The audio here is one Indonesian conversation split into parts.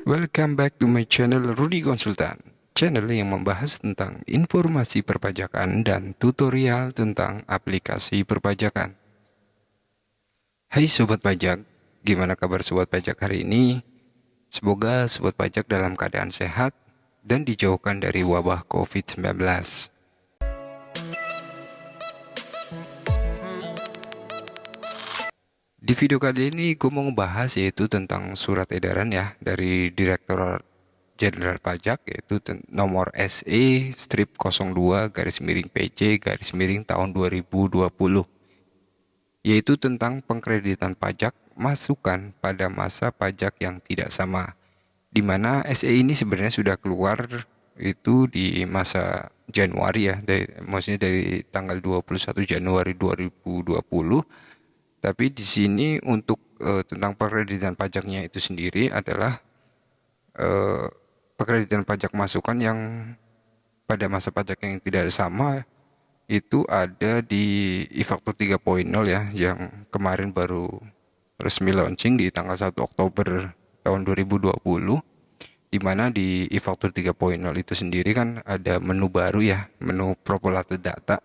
Welcome back to my channel Rudy Konsultan, channel yang membahas tentang informasi perpajakan dan tutorial tentang aplikasi perpajakan. Hai Sobat Pajak, gimana kabar Sobat Pajak hari ini? Semoga Sobat Pajak dalam keadaan sehat dan dijauhkan dari wabah COVID-19. Di video kali ini gue mau ngebahas yaitu tentang surat edaran ya dari Direktorat Jenderal Pajak, yaitu nomor SE strip 02 garis miring PC garis miring tahun 2020, yaitu tentang pengkreditan pajak masukan pada masa pajak yang tidak sama, di mana SE ini sebenarnya sudah keluar itu di masa Januari ya, maksudnya dari tanggal 21 Januari 2020. Tapi di sini untuk tentang pengkreditan pajaknya itu sendiri adalah eh, pengkreditan pajak masukan yang pada masa pajak yang tidak sama itu ada di e-faktur 3.0 ya, yang kemarin baru resmi launching di tanggal 1 Oktober tahun 2020, di mana di e-faktur 3.0 itu sendiri kan ada menu baru ya, menu propolated data.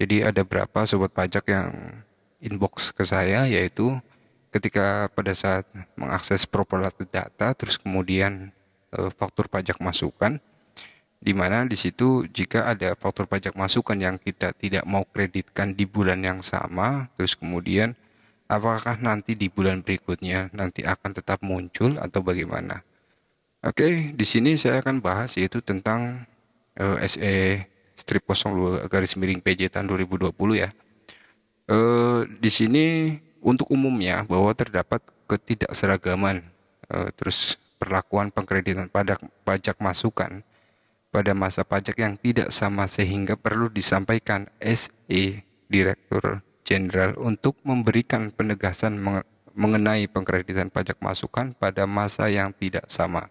Jadi ada berapa sobat pajak yang inbox ke saya, yaitu ketika pada saat mengakses propolated data terus kemudian faktur pajak masukan, di mana di situ jika ada faktur pajak masukan yang kita tidak mau kreditkan di bulan yang sama, terus kemudian apakah nanti di bulan berikutnya nanti akan tetap muncul atau bagaimana. Oke, di sini saya akan bahas yaitu tentang SE strip 02 garis miring PJ tahun 2020 ya. Di sini untuk umumnya bahwa terdapat ketidakseragaman terus perlakuan pengkreditan pajak masukan pada masa pajak yang tidak sama, sehingga perlu disampaikan SE Direktur Jenderal untuk memberikan penegasan mengenai pengkreditan pajak masukan pada masa yang tidak sama.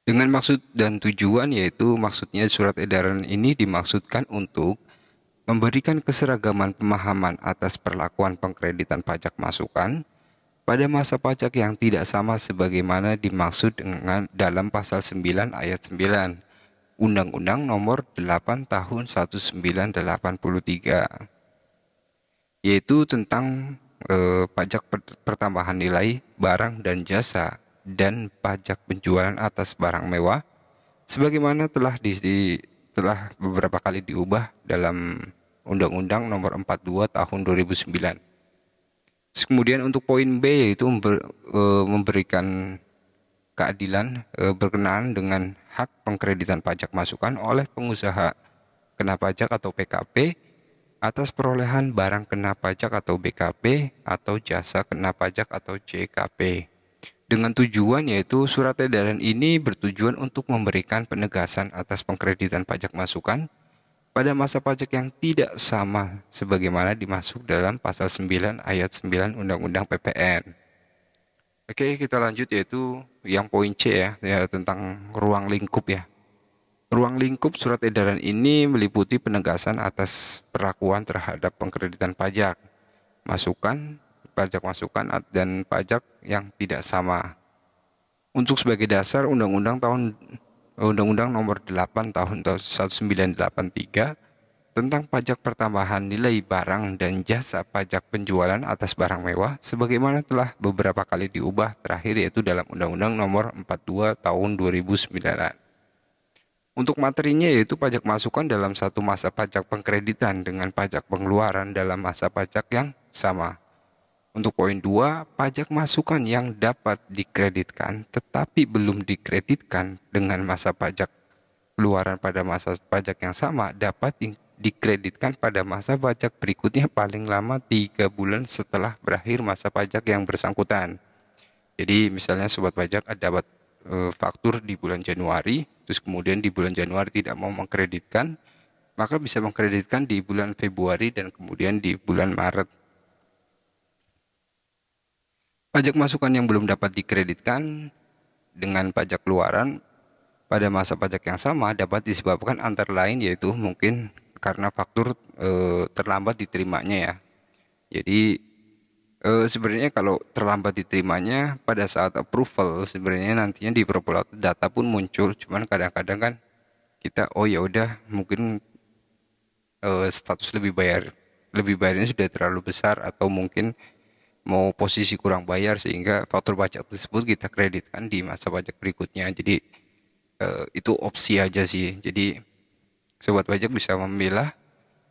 Dengan maksud dan tujuan, yaitu maksudnya surat edaran ini dimaksudkan untuk memberikan keseragaman pemahaman atas perlakuan pengkreditan pajak masukan pada masa pajak yang tidak sama sebagaimana dimaksud dengan dalam pasal 9 ayat 9 Undang-Undang Nomor 8 Tahun 1983, yaitu tentang pajak pertambahan nilai barang dan jasa dan pajak penjualan atas barang mewah, sebagaimana telah beberapa kali diubah dalam Undang-Undang Nomor 42 Tahun 2009. Kemudian untuk poin B, yaitu memberikan keadilan berkenaan dengan hak pengkreditan pajak masukan oleh pengusaha kena pajak atau PKP atas perolehan barang kena pajak atau BKP atau jasa kena pajak atau JKP. Dengan tujuan, yaitu surat edaran ini bertujuan untuk memberikan penegasan atas pengkreditan pajak masukan pada masa pajak yang tidak sama sebagaimana dimaksud dalam pasal 9 ayat 9 Undang-Undang PPN. Oke, kita lanjut yaitu yang poin C ya, tentang ruang lingkup ya. Ruang lingkup surat edaran ini meliputi penegasan atas perlakuan terhadap pengkreditan pajak masukan, pajak masukan dan pajak yang tidak sama. Untuk sebagai dasar, Undang-Undang Nomor 8 Tahun 1983 tentang pajak pertambahan nilai barang dan jasa pajak penjualan atas barang mewah sebagaimana telah beberapa kali diubah, terakhir yaitu dalam Undang-Undang Nomor 42 Tahun 2009. Untuk materinya yaitu pajak masukan dalam satu masa pajak pengkreditan dengan pajak pengeluaran dalam masa pajak yang sama. Untuk poin 2, pajak masukan yang dapat dikreditkan tetapi belum dikreditkan dengan masa pajak keluaran pada masa pajak yang sama dapat dikreditkan pada masa pajak berikutnya paling lama 3 bulan setelah berakhir masa pajak yang bersangkutan. Jadi misalnya sobat pajak ada dapat faktur di bulan Januari, terus kemudian di bulan Januari tidak mau mengkreditkan, maka bisa mengkreditkan di bulan Februari dan kemudian di bulan Maret. Pajak masukan yang belum dapat dikreditkan dengan pajak keluaran pada masa pajak yang sama dapat disebabkan antara lain yaitu mungkin karena faktur terlambat diterimanya ya. Jadi Sebenarnya kalau terlambat diterimanya pada saat approval, sebenarnya nantinya di populate data pun muncul, cuman kadang-kadang kan kita oh ya udah mungkin status lebih bayarnya sudah terlalu besar, atau mungkin mau posisi kurang bayar sehingga faktur pajak tersebut kita kreditkan di masa pajak berikutnya. Jadi itu opsi aja sih. Jadi sobat pajak bisa memilah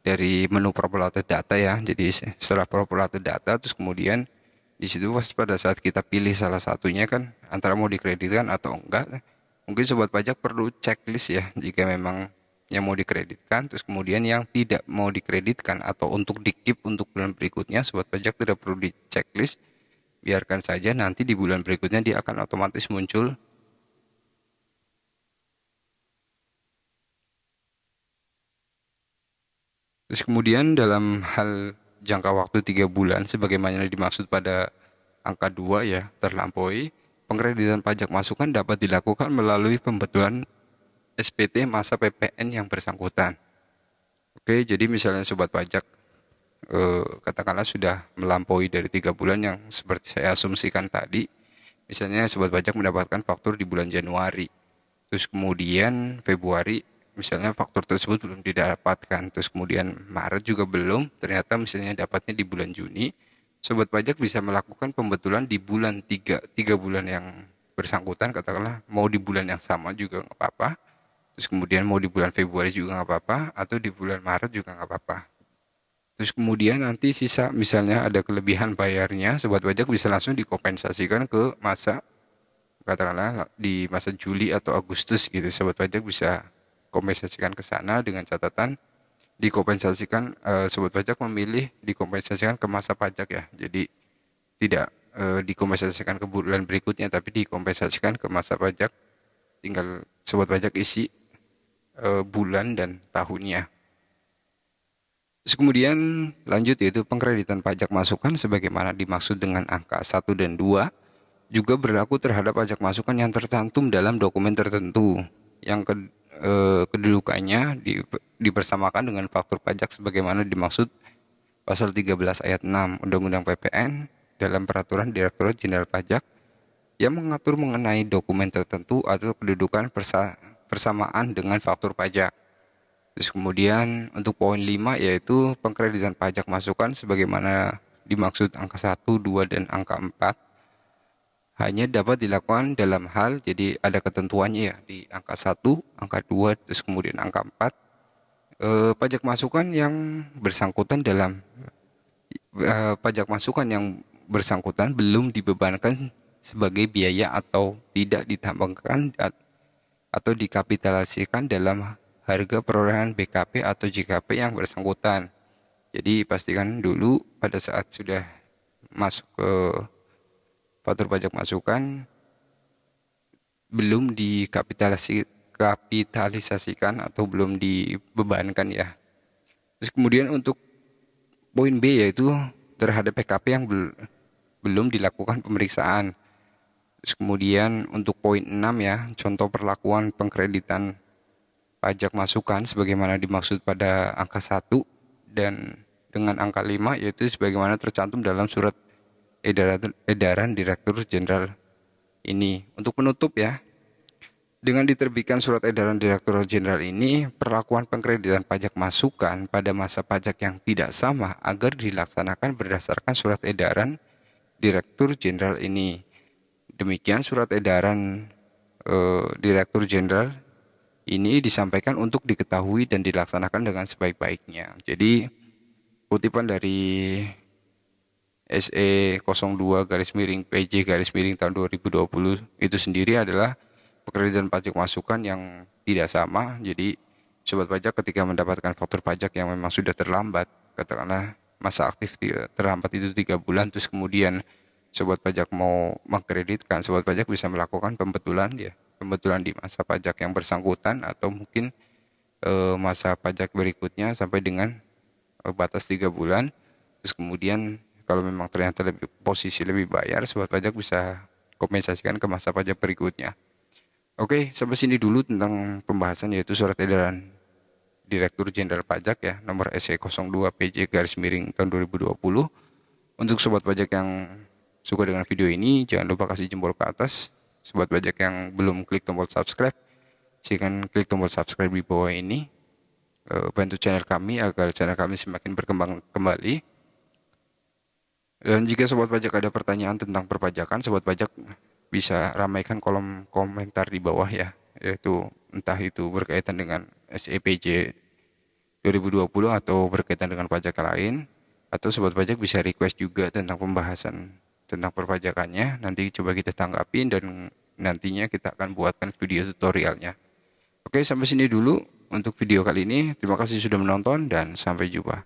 dari menu populate data ya. Jadi setelah populate data, terus kemudian di situ pada saat kita pilih salah satunya kan antara mau dikreditkan atau enggak, mungkin sobat pajak perlu checklist ya jika memang yang mau dikreditkan, terus kemudian yang tidak mau dikreditkan atau untuk di-keep untuk bulan berikutnya, sobat pajak tidak perlu di checklist, biarkan saja nanti di bulan berikutnya dia akan otomatis muncul. Terus kemudian dalam hal jangka waktu 3 bulan, sebagaimana dimaksud pada angka 2 ya, terlampaui, pengkreditan pajak masukan dapat dilakukan melalui pembetulan SPT masa PPN yang bersangkutan. Oke, jadi misalnya sobat pajak katakanlah sudah melampaui dari 3 bulan yang seperti saya asumsikan tadi, misalnya sobat pajak mendapatkan faktur di bulan Januari, terus kemudian Februari misalnya faktur tersebut belum didapatkan, terus kemudian Maret juga belum, ternyata misalnya dapatnya di bulan Juni, sobat pajak bisa melakukan pembetulan di bulan 3 bulan yang bersangkutan, katakanlah mau di bulan yang sama juga nggak apa-apa, terus kemudian mau di bulan Februari juga nggak apa-apa, atau di bulan Maret juga nggak apa-apa. Terus kemudian nanti sisa misalnya ada kelebihan bayarnya, sobat pajak bisa langsung dikompensasikan ke masa, katakanlah di masa Juli atau Agustus gitu. Sobat pajak bisa kompensasikan ke sana dengan catatan dikompensasikan, sobat pajak memilih dikompensasikan ke masa pajak ya. Jadi tidak dikompensasikan ke bulan berikutnya, tapi dikompensasikan ke masa pajak. Tinggal sobat pajak isi bulan dan tahunnya. Terus kemudian lanjut yaitu pengkreditan pajak masukan sebagaimana dimaksud dengan angka 1 dan 2 juga berlaku terhadap pajak masukan yang tercantum dalam dokumen tertentu yang kedudukannya dibersamakan dengan faktur pajak sebagaimana dimaksud pasal 13 ayat 6 Undang-Undang PPN dalam peraturan Direktorat Jenderal Pajak yang mengatur mengenai dokumen tertentu atau kedudukan persamaan dengan faktur pajak. Terus kemudian untuk poin 5 yaitu pengkreditan pajak masukan sebagaimana dimaksud angka 1, 2, dan angka 4 hanya dapat dilakukan dalam hal, jadi ada ketentuannya ya di angka 1, angka 2, terus kemudian angka 4. Pajak masukan yang bersangkutan dalam pajak masukan yang bersangkutan belum dibebankan sebagai biaya atau tidak ditambahkan atau dikapitalisasikan dalam harga perolehan BKP atau JKP yang bersangkutan. Jadi pastikan dulu pada saat sudah masuk ke faktur pajak masukan belum dikapitalisasikan atau belum dibebankan ya. Terus kemudian untuk poin B yaitu terhadap PKP yang belum dilakukan pemeriksaan. Terus kemudian untuk poin 6 ya, contoh perlakuan pengkreditan pajak masukan sebagaimana dimaksud pada angka 1 dan dengan angka 5 yaitu sebagaimana tercantum dalam surat edaran Direktur Jenderal ini. Untuk penutup ya, dengan diterbitkan surat edaran Direktur Jenderal ini, perlakuan pengkreditan pajak masukan pada masa pajak yang tidak sama agar dilaksanakan berdasarkan surat edaran Direktur Jenderal ini. Demikian surat edaran Direktur Jenderal ini disampaikan untuk diketahui dan dilaksanakan dengan sebaik-baiknya. Jadi kutipan dari SE 02 garis miring PJ garis miring tahun 2020 itu sendiri adalah pengkreditan pajak masukan yang tidak sama. Jadi sobat pajak ketika mendapatkan faktur pajak yang memang sudah terlambat, katakanlah masa aktif terlambat itu 3 bulan, terus kemudian sobat pajak mau mengkreditkan, sobat pajak bisa melakukan pembetulan ya, pembetulan di masa pajak yang bersangkutan atau mungkin masa pajak berikutnya sampai dengan batas 3 bulan. Terus kemudian kalau memang ternyata posisi lebih bayar, sobat pajak bisa kompensasikan ke masa pajak berikutnya. Oke, sampai sini dulu tentang pembahasan yaitu surat edaran Direktur Jenderal Pajak ya, nomor SE 02 PJ garis miring tahun 2020. Untuk sobat pajak yang suka dengan video ini, jangan lupa kasih jempol ke atas. Sobat pajak yang belum klik tombol subscribe, silakan klik tombol subscribe di bawah ini. Bantu channel kami agar channel kami semakin berkembang kembali. Dan jika sobat pajak ada pertanyaan tentang perpajakan, sobat pajak bisa ramaikan kolom komentar di bawah ya, yaitu entah itu berkaitan dengan SEPJ 2020 atau berkaitan dengan pajak lain, atau sobat pajak bisa request juga tentang pembahasan tentang perpajakannya. Nanti coba kita tanggapin dan nantinya kita akan buatkan video tutorialnya. Oke, sampai sini dulu untuk video kali ini. Terima kasih sudah menonton dan sampai jumpa.